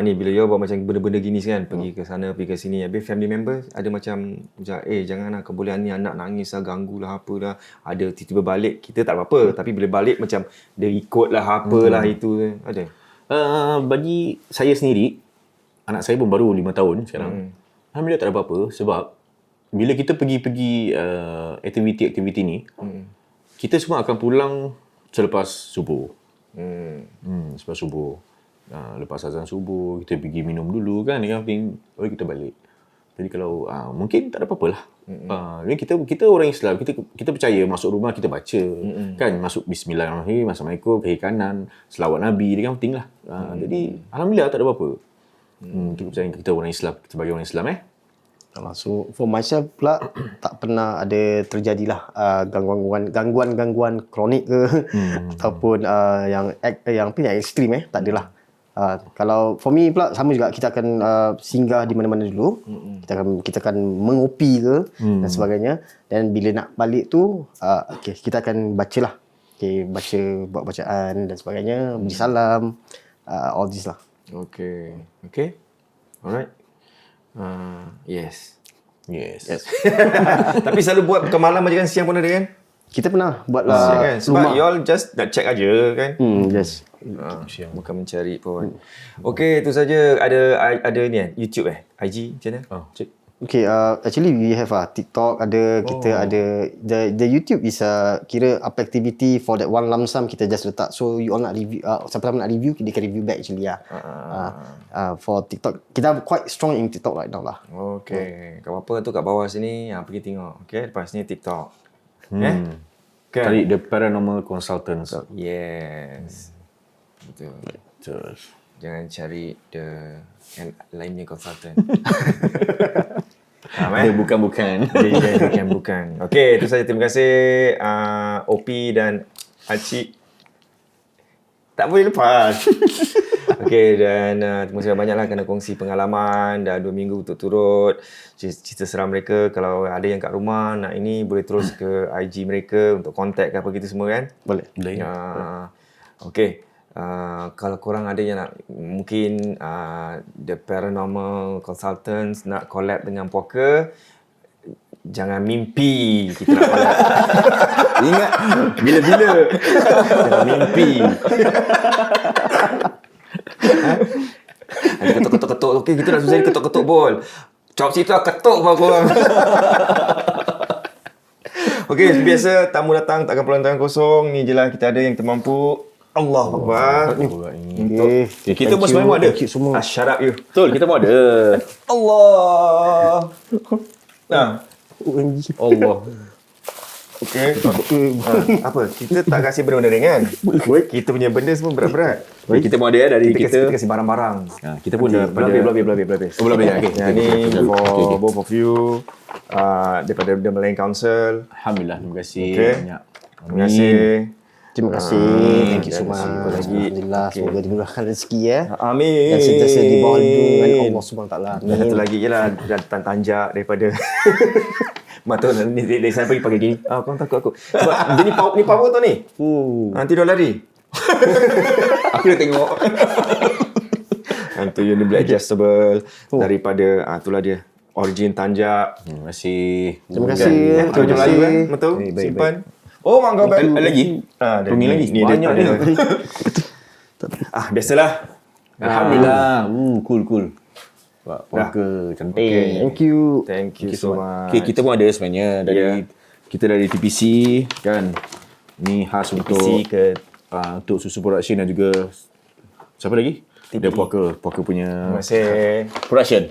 ni bila you buat macam benda-benda gini kan, pergi ke sana, pergi ke sini, habis family member ada macam janganlah kau boleh ni anak nangis lah, ganggu lah, apalah. Ada tiba-tiba balik, kita tak apa-apa, tapi bila balik macam dia ikut lah, apalah itu. Ada? Bagi saya sendiri, anak saya pun baru 5 tahun sekarang. Alhamdulillah tak ada apa-apa, sebab bila kita pergi aktiviti-aktiviti ni, kita semua akan pulang selepas subuh. Selepas subuh. Lepas azan subuh, kita pergi minum dulu kan, baru kita balik. Jadi kalau mungkin tak ada apa-apa lah. Kita orang Islam, kita percaya masuk rumah kita baca. Kan, masuk bismillahirrahmanirrahim, assalamualaikum, kiri kanan, selawat Nabi, dia kan penting lah. Jadi Alhamdulillah tak ada apa-apa. Kita percaya kita orang Islam, sebagai orang Islam So for myself pula tak pernah ada terjadilah gangguan kronik ke ataupun yang ekstrim tak adalah. Kalau for me pula sama juga, kita akan singgah di mana-mana dulu. Kita akan mengopi ke dan sebagainya, dan bila nak balik tu kita akan bacalah. Buat bacaan dan sebagainya, beri salam, all this lah. Okay. Alright. Yes. Tapi selalu buat bukan malam aja kan, siang pun ada kan? Kita pernah buat kan? Sebab you all just nak check aja kan? Yes. Bukan mencari pun. Okay, itu saja. Ada ni YouTube IG macam mana? Cik. Okay, actually we have TikTok ada, kita ada the YouTube is kira apa activity for that one lump sum kita just letak. So you all nak review, siapa nak review dia can review back actually for TikTok kita quite strong in TikTok right now lah. Okay, kat apa tu kat bawah sini pergi tengok. Okay, lepas ni TikTok. Cari The Paranormal Consultants. Yes. Betul. Jangan cari the lainnya consultant. Dia bukan. Dia bukan. Okey, itu saja. Terima kasih OP dan Acik. Tak boleh lepas. Okey, dan terima kasih banyaklah kerana kongsi pengalaman. Dah 2 minggu turut-turut cerita seram mereka. Kalau ada yang kat rumah nak ini, boleh terus ke IG mereka untuk contact apa gitu semua kan? Boleh. Okey. Kalau korang ada yang nak, mungkin The Paranormal Consultants nak collab dengan Puaka, jangan mimpi kita nak collab. Ingat, bila-bila. Jangan mimpi. Ketuk-ketuk. Okey, kita nak susah ketuk-ketuk bol. Cop situ ketuk apa korang. Okey, biasa tamu datang takkan pulang tangan kosong. Ni je lah, kita ada yang termampu. Allah Akbar. Kita pun semua ada. Shut up you. Betul, kita pun ada. Allah. Allah. Okey. Apa? Kita tak kasih benda-benda ringan. Kita punya benda semua berat-berat. Kita pun ada dari kita kasih barang-barang. Kita pun dah Belabih. Okey. Yang ni for both of you daripada The Malayan Council. Alhamdulillah, terima kasih banyak. Terima kasih. Terima kasih. Thank you so much. Alhamdulillah, semoga dimurahkan rezeki Amin. dan sentiasa di bawah lindungan Allah Subhanahu Taala. Dan satu lagi je lah, datang tanjak daripada mata ni dari sana pergi pakai gini. Korang takut aku. Sebab dia ni power tau ni. Nanti dia lari. Aku dah tengok. Nanti unit black adjustable daripada itulah dia. Origin tanjak. Terima kasih. Terima kasih. Terima kasih. Betul. Simpan. Oh, mangga baik. Lagi? Ni lagi. Ni banyak dia. Biasalah. Alhamdulillah. Cool. Puaka cantik. Thank you so much. Okay, kita pun ada sebenarnya kita dari TPC kan. Ni khas untuk untuk Susu Production dan juga siapa lagi? Dia Puaka punya Terima kasih. production.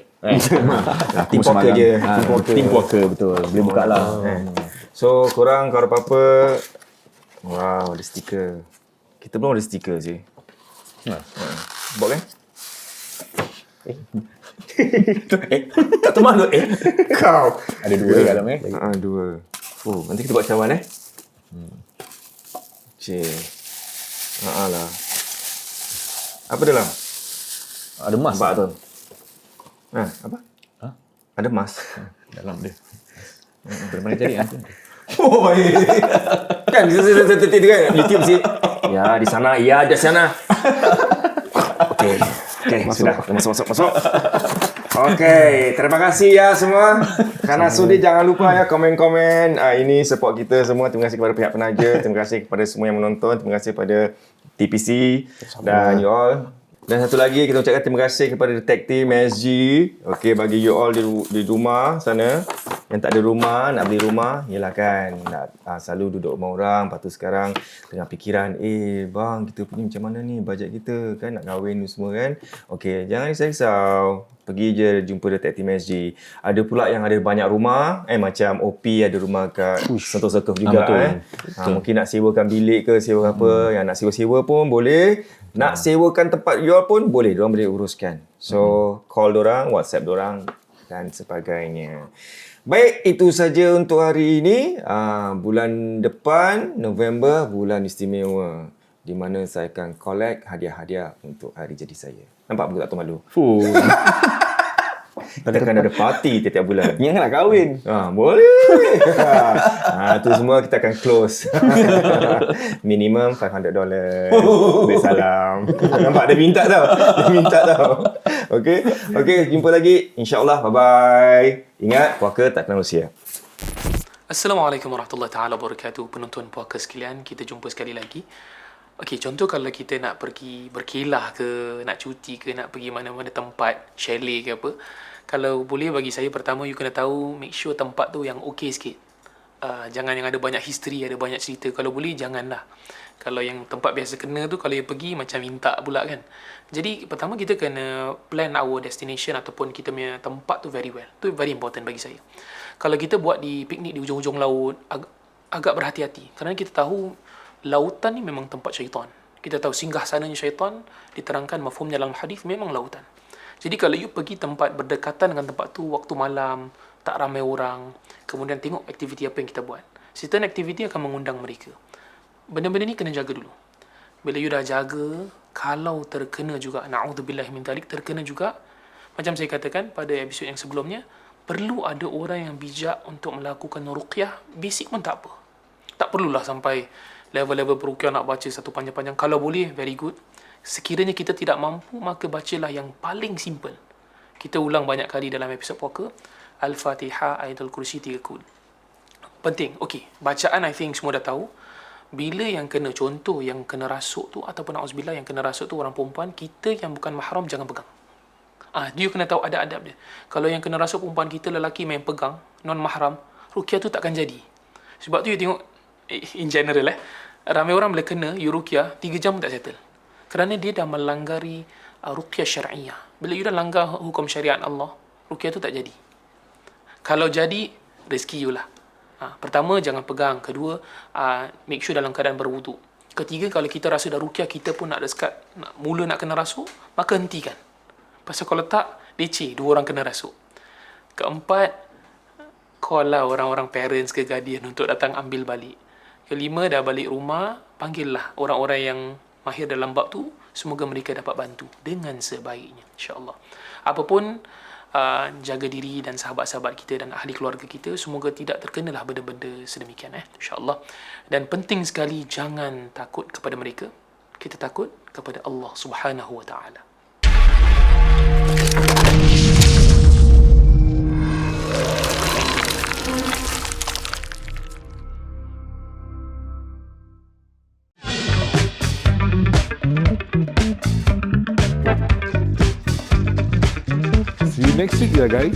Tim Puaka je. Tim Puaka betul. Boleh buka lah. So, korang kalau apa-apa, wow, ada stiker. Kita belum ada stiker sih. Buat kan? Tak termalu kau. Ada 2 kat dalam 2. Oh, nanti kita buat cawan Cik. Lah. Apa dalam? Ada mas. Nampak tu. Apa? Ada mas. Dalam dia. Mana cari Oh, kan YouTube sih. Ya, di sana. Okey, sudah. Masuk. Okey, terima kasih ya semua. Kerana sudi, jangan lupa ya komen-komen. Ini support kita semua. Terima kasih kepada pihak penaja. Terima kasih kepada semua yang menonton. Terima kasih kepada TPC dan you all. Dan satu lagi, kita ucapkan terima kasih kepada Tech Team SG. Okey, bagi you all di rumah sana yang tak ada rumah, nak beli rumah, yelah kan, nak selalu duduk rumah orang. Lepas tu sekarang dengan fikiran, bang, kita punya macam mana ni bajet kita kan, nak kahwin ni semua kan. Okey, jangan risau-risau. Pergi je jumpa Tech Team SG. Ada pula yang ada banyak rumah, macam OP ada rumah kat Sentosa Cove juga. Mungkin nak sewakan bilik ke, sewa apa. Yang nak sewa-sewa pun boleh. Nak sewakan tempat jual pun boleh. Diorang boleh uruskan. So, call diorang, WhatsApp diorang dan sebagainya. Baik, itu saja untuk hari ini. Bulan depan, November, bulan istimewa. Di mana saya akan collect hadiah-hadiah untuk hari jadi saya. Nampak aku tak tahu malu? Kita akan ada party tiap-tiap bulan. Yang nak kahwin. Boleh. Tu semua kita akan close. Minimum $500. Beri salam. Nampak dia minta tau. Okey, jumpa lagi. InsyaAllah. Bye-bye. Ingat, puaka tak kenal usia. Assalamualaikum warahmatullahi taala wabarakatuh. Penonton puaka sekalian, kita jumpa sekali lagi. Okey, contoh kalau kita nak pergi berkelah ke, nak cuti ke, nak pergi mana-mana tempat, chalet ke apa. Kalau boleh bagi saya, pertama you kena tahu, make sure tempat tu yang okey sikit. Jangan yang ada banyak history, ada banyak cerita. Kalau boleh, janganlah. Kalau yang tempat biasa kena tu, kalau you pergi macam minta pula kan. Jadi, pertama kita kena plan our destination ataupun kita punya tempat tu very well. Tu very important bagi saya. Kalau kita buat di piknik di ujung-ujung laut, agak berhati-hati. Kerana kita tahu lautan ni memang tempat syaitan. Kita tahu singgah sananya syaitan, diterangkan mafhumnya dalam hadis memang lautan. Jadi kalau you pergi tempat berdekatan dengan tempat tu waktu malam, tak ramai orang, kemudian tengok aktiviti apa yang kita buat. Certain aktiviti akan mengundang mereka. Benda-benda ni kena jaga dulu. Bila you dah jaga, kalau terkena juga, na'udzubillah min dzalik, terkena juga, macam saya katakan pada episod yang sebelumnya, perlu ada orang yang bijak untuk melakukan ruqyah, basic pun tak apa. Tak perlulah sampai level-level peruqyah nak baca satu panjang-panjang. Kalau boleh, very good. Sekiranya kita tidak mampu, maka bacalah yang paling simple. Kita ulang banyak kali dalam episod puaka. Al-Fatihah, Ayatul Kursi, 3 kul. Penting. Okey, bacaan I think semua dah tahu. Bila yang kena, contoh yang kena rasuk tu, ataupun na'udzubillah yang kena rasuk tu orang perempuan, kita yang bukan mahram jangan pegang. Dia kena tahu adab-adab dia. Kalau yang kena rasuk perempuan kita, lelaki main pegang, non-mahram, ruqyah tu takkan jadi. Sebab tu you tengok, in general ramai orang bila kena you ruqyah 3 jam pun tak settle, kerana dia dah melanggari ruqyah syar'iyah. Bila you dah langgar hukum syariat Allah, ruqyah tu tak jadi. Kalau jadi, rezeki you lah. Pertama, jangan pegang. Kedua, make sure dalam keadaan berwuduk. Ketiga, kalau kita rasa dah ruqyah, kita pun nak dekat, mula nak kena rasuk, maka hentikan. Pasal kalau tak, leceh 2 orang kena rasuk. Keempat, call lah orang-orang parents ke guardian untuk datang ambil balik. Kelima, dah balik rumah, panggillah orang-orang yang mahir dalam bab tu, semoga mereka dapat bantu dengan sebaiknya, insya-Allah. Apapun, jaga diri dan sahabat-sahabat kita dan ahli keluarga kita, semoga tidak terkenalah benda-benda sedemikian, insya-Allah. Dan penting sekali, jangan takut kepada mereka, kita takut kepada Allah Subhanahu wa taala. See you next week ya guys.